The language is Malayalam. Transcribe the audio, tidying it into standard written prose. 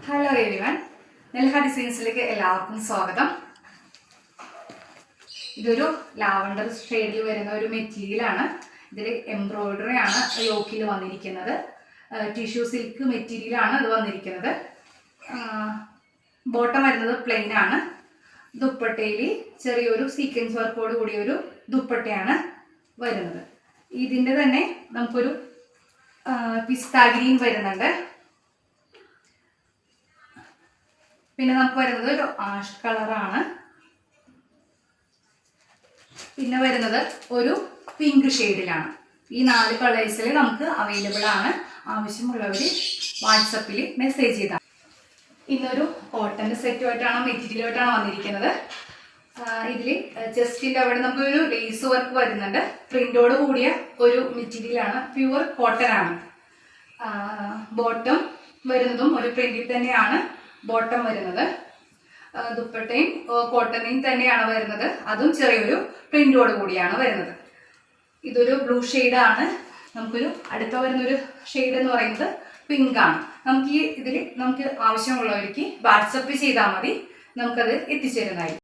ഹലോ എവരിവൺ, നെൽഹ ഡിസൈൻസിലേക്ക് എല്ലാവർക്കും സ്വാഗതം. ഇതൊരു ലാവണ്ടർ ഷെയ്ഡിൽ വരുന്ന ഒരു മെറ്റീരിയലാണ്. ഇതിൽ എംബ്രോയിഡറി ആണ് യോക്കിൽ വന്നിരിക്കുന്നത്. ടിഷ്യൂ സിൽക്ക് മെറ്റീരിയലാണ് ഇത് വന്നിരിക്കുന്നത്. ബോട്ടം വരുന്നത് പ്ലെയിൻ ആണ്. ദുപ്പട്ടയിൽ ചെറിയൊരു സീക്വൻസ് വർക്കോട് കൂടിയൊരു ദുപ്പട്ടയാണ് വരുന്നത്. ഇതിൻ്റെ തന്നെ നമുക്കൊരു പിസ്താ ഗ്രീൻ വരുന്നുണ്ട്. പിന്നെ നമുക്ക് വരുന്നത് ഒരു ആഷ് കളറാണ്. പിന്നെ വരുന്നത് ഒരു പിങ്ക് ഷെയ്ഡിലാണ്. ഈ 4 കളേഴ്സിൽ നമുക്ക് അവൈലബിൾ ആണ്. ആവശ്യമുള്ളവർ വാട്സപ്പിൽ മെസ്സേജ് ചെയ്താൽ. ഇന്നൊരു കോട്ടൻ്റെ സെറ്റുമായിട്ടാണ് മെറ്റീരിയലുമായിട്ടാണ് വന്നിരിക്കുന്നത്. ഇതിൽ ചെസ്റ്റിൻ്റെ അവിടെ നമുക്കൊരു ലേസ് വർക്ക് വരുന്നുണ്ട്. പ്രിൻ്റോട് കൂടിയ ഒരു മെറ്റീരിയലാണ്. പ്യുവർ കോട്ടൺ ആണ്. ബോട്ടം വരുന്നതും ഒരു പ്രിന്റിൽ തന്നെയാണ് ബോട്ടം വരുന്നത്. ദുപ്പട്ടയും കോട്ടണിയും തന്നെയാണ് വരുന്നത്. അതും ചെറിയൊരു പ്രിന്റോട് കൂടിയാണ് വരുന്നത്. ഇതൊരു ബ്ലൂ ഷെയ്ഡാണ്. നമുക്കൊരു അടുത്ത വരുന്നൊരു ഷെയ്ഡ് എന്ന് പറയുന്നത് പിങ്ക് ആണ്. നമുക്ക് നമുക്ക് ആവശ്യമുള്ളവർക്ക് വാട്സപ്പ് ചെയ്താൽ മതി, നമുക്കത് എത്തിച്ചേരുന്നതായിരിക്കും.